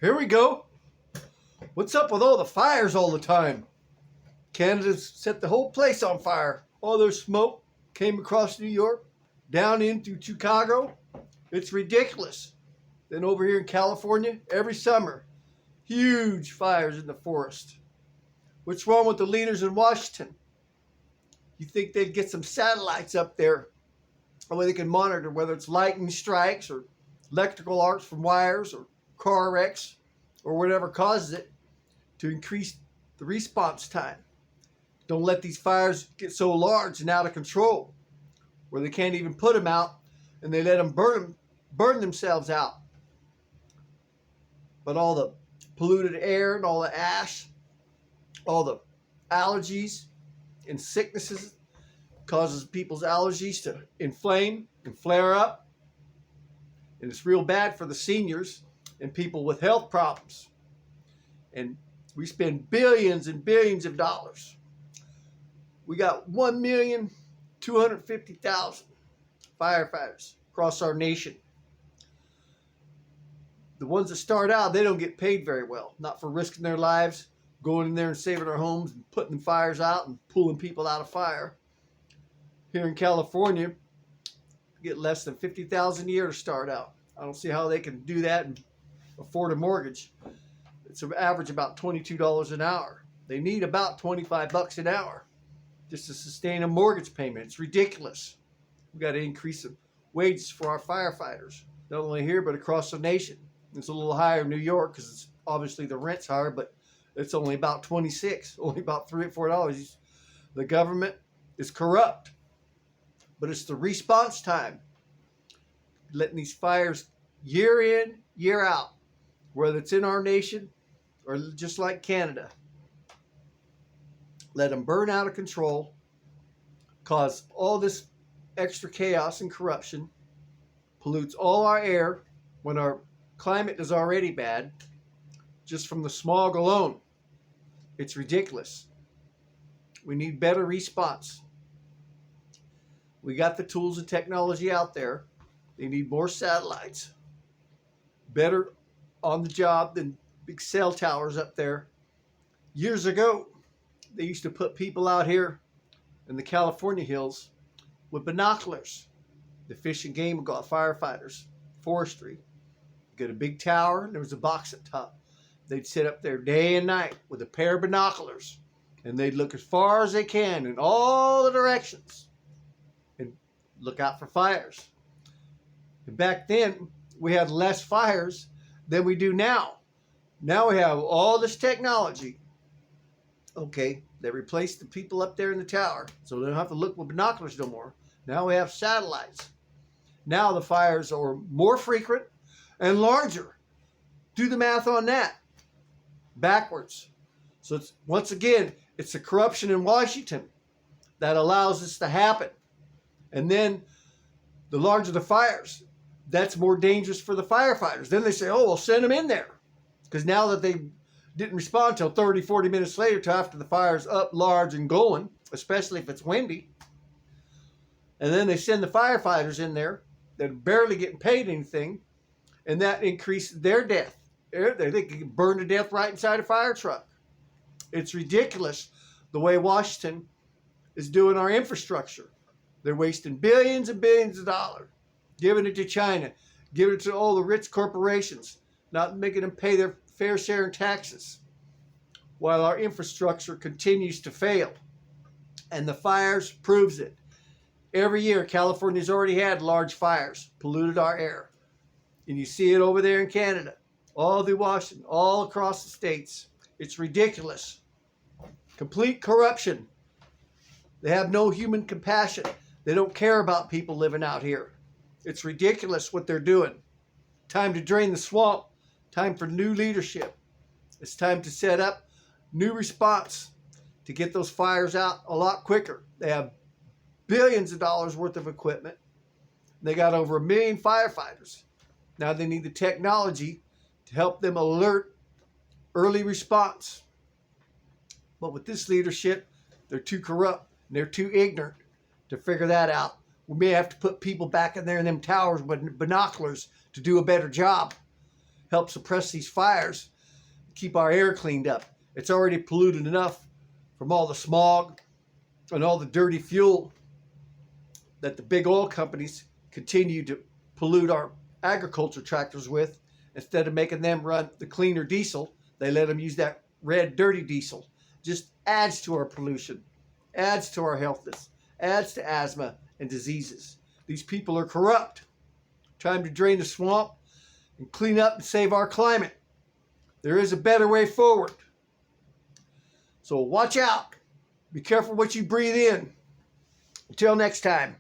Here we go. What's up with all the fires all the time? Canada's set the whole place on fire. All their smoke came across New York, down into Chicago. It's ridiculous. Then over here in California, every summer, huge fires in the forest. What's wrong with the leaders in Washington? You think they'd get some satellites up there where they can monitor whether it's lightning strikes or electrical arcs from wires or car wrecks or whatever causes it to increase the response time. Don't let these fires get so large and out of control where they can't even put them out and they let them burn themselves out. But all the polluted air and all the ash, all the allergies and sicknesses causes people's allergies to inflame and flare up. And it's real bad for the seniors and people with health problems. And we spend billions and billions of dollars. We got 1,250,000 firefighters across our nation. The ones that start out, they don't get paid very well. Not for risking their lives, going in there and saving their homes and putting fires out and pulling people out of fire. Here in California, you get less than $50,000 a year to start out. I don't see how they can do that and afford a mortgage. It's an average about $22 an hour. They need about $25 an hour just to sustain a mortgage payment. It's ridiculous. We've got to increase the wages for our firefighters, not only here but across the nation. It's a little higher in New York because it's obviously the rent's higher, but it's only about $26, only about $3 or $4. The government is corrupt, but it's the response time. Letting these fires year in, year out, whether it's in our nation or just like Canada. Let them burn out of control, cause all this extra chaos and corruption, pollutes all our air when our climate is already bad, just from the smog alone. It's ridiculous. We need better response. We got the tools and technology out there. They need more satellites. Better on the job than big cell towers up there. Years ago, they used to put people out here in the California hills with binoculars. The Fish and Game got firefighters, forestry. Get a big tower, and there was a box at the top. They'd sit up there day and night with a pair of binoculars, and they'd look as far as they can in all the directions and look out for fires. And back then, we had less fires than we do now. Now we have all this technology. Okay, they replaced the people up there in the tower, so they don't have to look with binoculars no more. Now we have satellites. Now the fires are more frequent and larger. Do the math on that. Backwards. So it's, once again, it's the corruption in Washington that allows this to happen. And then the larger the fires, that's more dangerous for the firefighters. Then they say, oh, we'll send them in there. Because now that they didn't respond until 30, 40 minutes later to after the fire's up large and going, especially if it's windy. And then they send the firefighters in there that are barely getting paid anything. And that increased their death. They could burn to death right inside a fire truck. It's ridiculous the way Washington is doing our infrastructure. They're wasting billions and billions of dollars, giving it to China, giving it to all the rich corporations, not making them pay their fair share in taxes, while our infrastructure continues to fail. And the fires proves it. Every year, California's already had large fires, polluted our air. And you see it over there in Canada, all through Washington, all across the states. It's ridiculous. Complete corruption. They have no human compassion. They don't care about people living out here. It's ridiculous what they're doing. Time to drain the swamp. Time for new leadership. It's time to set up new response to get those fires out a lot quicker. They have billions of dollars worth of equipment. They got over 1 million firefighters. Now they need the technology to help them alert early response. But with this leadership, they're too corrupt and they're too ignorant to figure that out. We may have to put people back in there in them towers with binoculars to do a better job. help suppress these fires, keep our air cleaned up. It's already polluted enough from all the smog and all the dirty fuel that the big oil companies continue to pollute our agriculture tractors with. Instead of making them run the cleaner diesel, they let them use that red dirty diesel. Just adds to our pollution, adds to our healthness, adds to asthma and diseases. These people are corrupt. Time to drain the swamp and clean up and save our climate. There is a better way forward. So watch out. Be careful what you breathe in. Until next time.